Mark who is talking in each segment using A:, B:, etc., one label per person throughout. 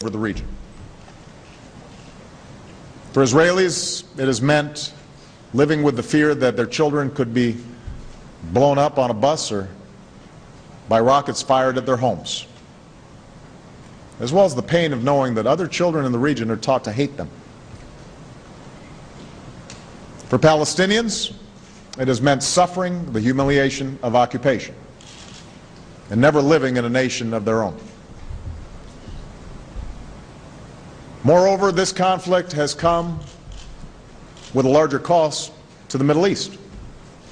A: over the region. For Israelis, it has meant living with the fear that their children could be blown up on a bus or by rockets fired at their homes, as well as the pain of knowing that other children in the region are taught to hate them. For Palestinians, it has meant suffering the humiliation of occupation and never living in a nation of their own. Moreover, this conflict has come with a larger cost to the Middle East,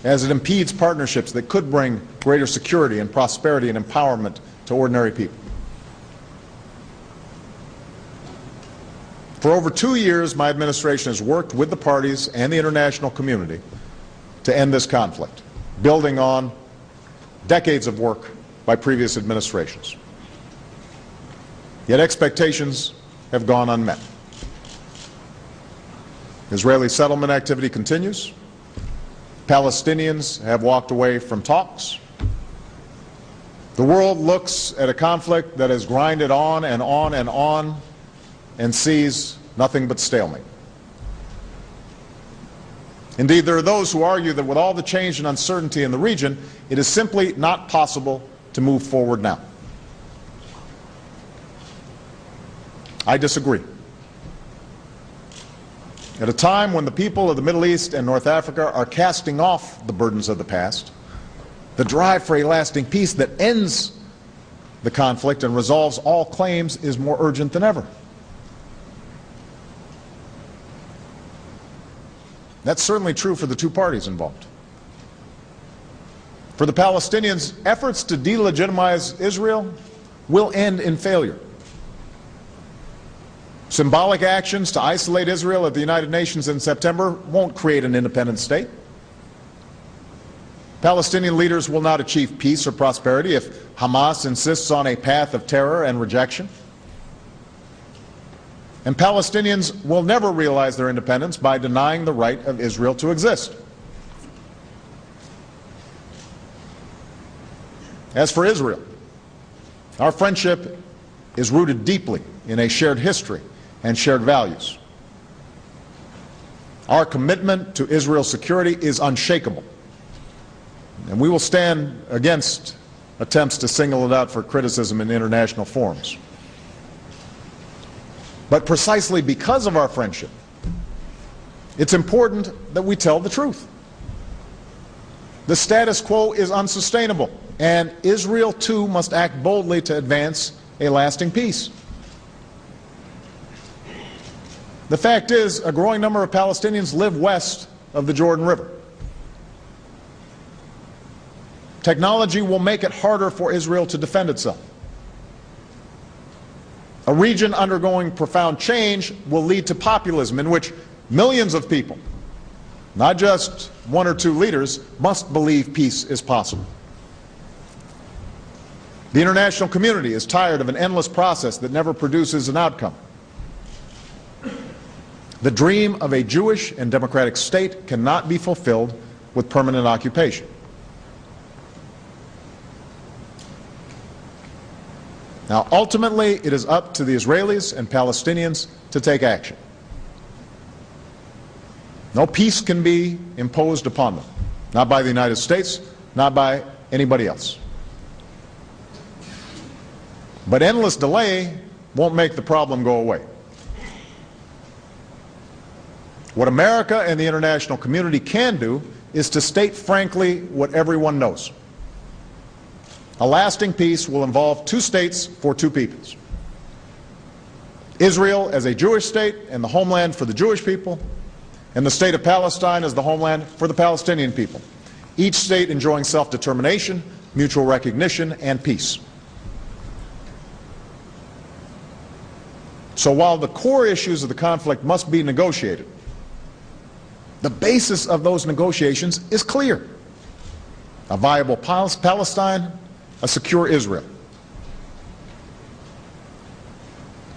A: as it impedes partnerships that could bring greater security and prosperity and empowerment to ordinary people. For over 2 years, my administration has worked with the parties and the international community to end this conflict, building on decades of work by previous administrations. Yet expectations have gone unmet. Israeli settlement activity continues. Palestinians have walked away from talks. The world looks at a conflict that has grinded on and on and on and sees nothing but stalemate. Indeed, there are those who argue that with all the change and uncertainty in the region, it is simply not possible to move forward now. I disagree. At a time when the people of the Middle East and North Africa are casting off the burdens of the past, the drive for a lasting peace that ends the conflict and resolves all claims is more urgent than ever. That's certainly true for the two parties involved. For the Palestinians, efforts to delegitimize Israel will end in failure. Symbolic actions to isolate Israel at the United Nations in September won't create an independent state. Palestinian leaders will not achieve peace or prosperity if Hamas insists on a path of terror and rejection. And Palestinians will never realize their independence by denying the right of Israel to exist. As for Israel, our friendship is rooted deeply in a shared history and shared values. Our commitment to Israel's security is unshakable, and we will stand against attempts to single it out for criticism in international forums. But precisely because of our friendship, it's important that we tell the truth. The status quo is unsustainable, and Israel too must act boldly to advance a lasting peace. The fact is, a growing number of Palestinians live west of the Jordan River. Technology will make it harder for Israel to defend itself. A region undergoing profound change will lead to populism in which millions of people, not just one or two leaders, must believe peace is possible. The international community is tired of an endless process that never produces an outcome. The dream of a Jewish and democratic state cannot be fulfilled with permanent occupation. Now, ultimately, it is up to the Israelis and Palestinians to take action. No peace can be imposed upon them, not by the United States, not by anybody else. But endless delay won't make the problem go away. What America and the international community can do is to state frankly what everyone knows. A lasting peace will involve two states for two peoples. Israel as a Jewish state and the homeland for the Jewish people, and the state of Palestine as the homeland for the Palestinian people, each state enjoying self-determination, mutual recognition, and peace. So while the core issues of the conflict must be negotiated, the basis of those negotiations is clear: a viable Palestine, a secure Israel.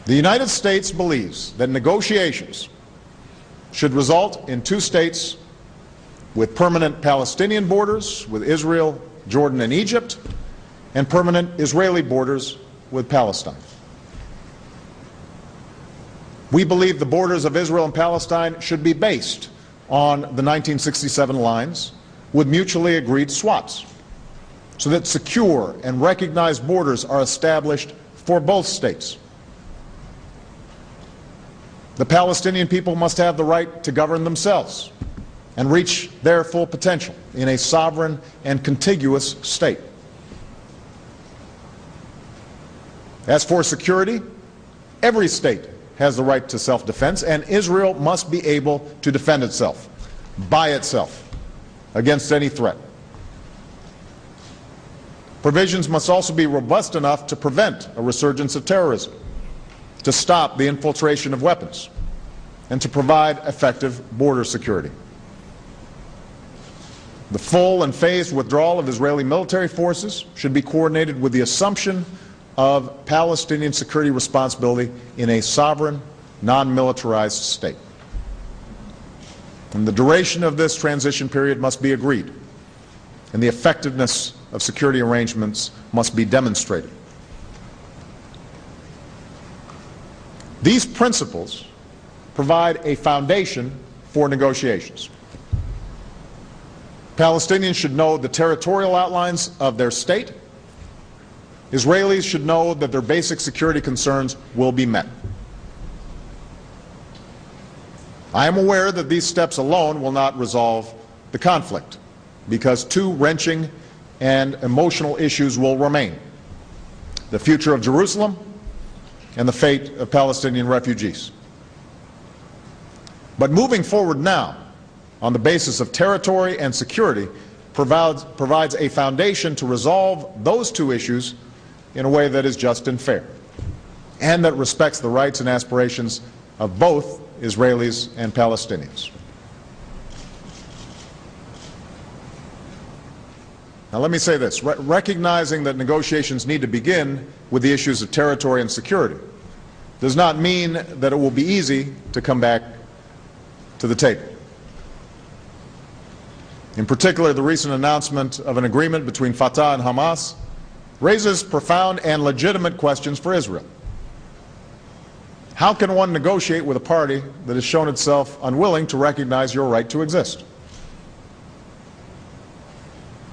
A: The United States believes that negotiations should result in two states with permanent Palestinian borders with Israel, Jordan, and Egypt, and permanent Israeli borders with Palestine. We believe the borders of Israel and Palestine should be based on the 1967 lines with mutually agreed swaps, so that secure and recognized borders are established for both states. The Palestinian people must have the right to govern themselves and reach their full potential in a sovereign and contiguous state. As for security, every state has the right to self-defense, and Israel must be able to defend itself, by itself, against any threat. Provisions must also be robust enough to prevent a resurgence of terrorism, to stop the infiltration of weapons, and to provide effective border security. The full and phased withdrawal of Israeli military forces should be coordinated with the assumption of Palestinian security responsibility in a sovereign, non-militarized state. And the duration of this transition period must be agreed, and the effectiveness of security arrangements must be demonstrated. These principles provide a foundation for negotiations. Palestinians should know the territorial outlines of their state. Israelis should know that their basic security concerns will be met. I am aware that these steps alone will not resolve the conflict, because two wrenching and emotional issues will remain: the future of Jerusalem and the fate of Palestinian refugees. But moving forward now, on the basis of territory and security, provides a foundation to resolve those two issues in a way that is just and fair, and that respects the rights and aspirations of both Israelis and Palestinians. Now let me say this, recognizing that negotiations need to begin with the issues of territory and security does not mean that it will be easy to come back to the table. In particular, the recent announcement of an agreement between Fatah and Hamas raises profound and legitimate questions for Israel. How can one negotiate with a party that has shown itself unwilling to recognize your right to exist?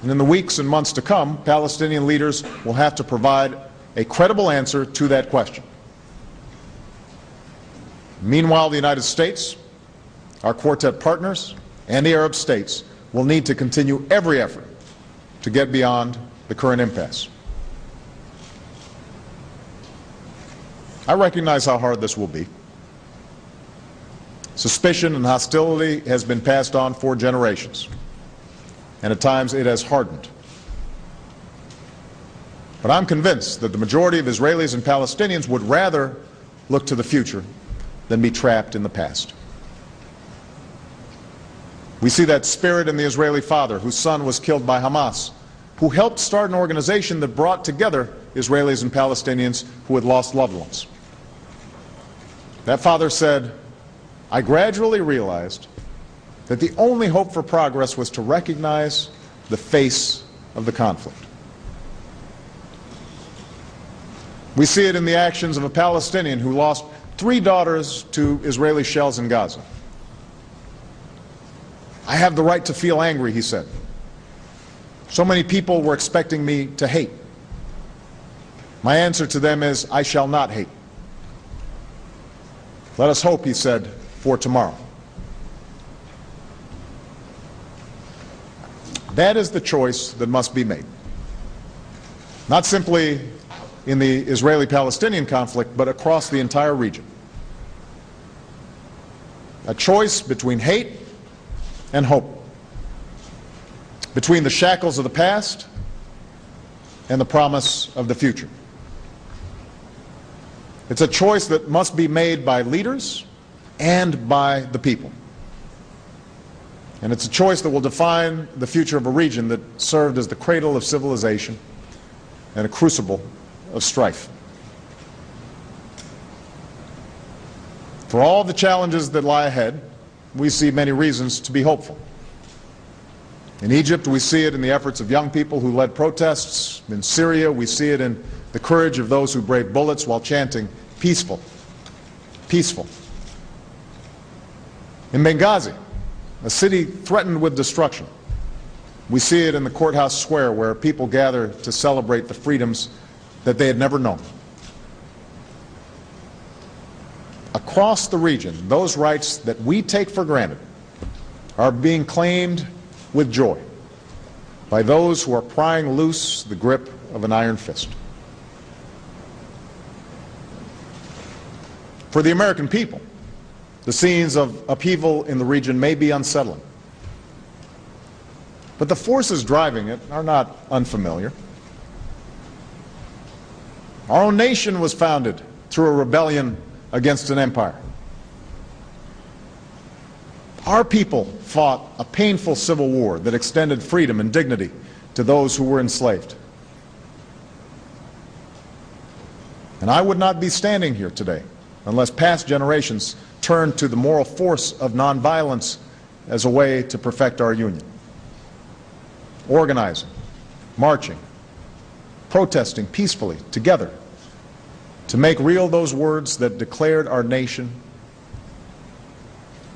A: And in the weeks and months to come, Palestinian leaders will have to provide a credible answer to that question. Meanwhile, the United States, our quartet partners, and the Arab states will need to continue every effort to get beyond the current impasse. I recognize how hard this will be. Suspicion and hostility has been passed on for generations, and at times it has hardened. But I'm convinced that the majority of Israelis and Palestinians would rather look to the future than be trapped in the past. We see that spirit in the Israeli father whose son was killed by Hamas, who helped start an organization that brought together Israelis and Palestinians who had lost loved ones. That father said, "I gradually realized that the only hope for progress was to recognize the face of the conflict." We see it in the actions of a Palestinian who lost 3 daughters to Israeli shells in Gaza. "I have the right to feel angry," he said. "So many people were expecting me to hate. My answer to them is, I shall not hate. Let us hope," he said, "for tomorrow." That is the choice that must be made. Not simply in the Israeli-Palestinian conflict, but across the entire region. A choice between hate and hope, between the shackles of the past and the promise of the future. It's a choice that must be made by leaders and by the people. And it's a choice that will define the future of a region that served as the cradle of civilization and a crucible of strife. For all the challenges that lie ahead, we see many reasons to be hopeful. In Egypt, we see it in the efforts of young people who led protests. In Syria, we see it in the courage of those who braved bullets while chanting, "Peaceful, peaceful." In Benghazi, a city threatened with destruction, we see it in the courthouse square where people gather to celebrate the freedoms that they had never known. Across the region, those rights that we take for granted are being claimed with joy by those who are prying loose the grip of an iron fist. For the American people, the scenes of upheaval in the region may be unsettling, but the forces driving it are not unfamiliar. Our own nation was founded through a rebellion against an empire. Our people fought a painful civil war that extended freedom and dignity to those who were enslaved. And I would not be standing here today unless past generations turned to the moral force of nonviolence as a way to perfect our union. Organizing, marching, protesting peacefully together to make real those words that declared our nation.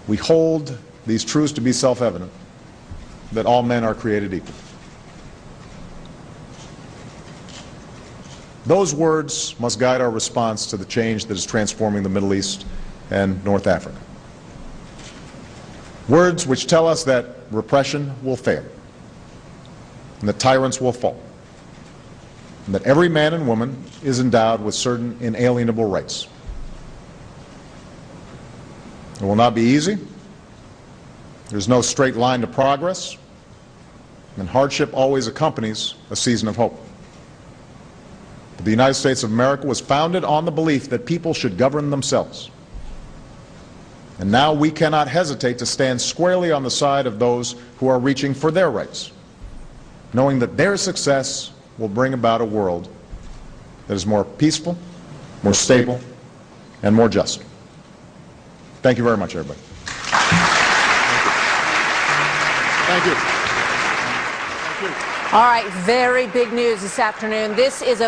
A: We hold these truths to be self-evident, that all men are created equal. Those words must guide our response to the change that is transforming the Middle East and North Africa. Words which tell us that repression will fail, and that tyrants will fall, and that every man and woman is endowed with certain inalienable rights. It will not be easy. There's no straight line to progress, and hardship always accompanies a season of hope. But the United States of America was founded on the belief that people should govern themselves. And now we cannot hesitate to stand squarely on the side of those who are reaching for their rights, knowing that their success will bring about a world that is more peaceful, more stable, and more just. Thank you very much, everybody. Thank you.
B: All right, very big news this afternoon. This is a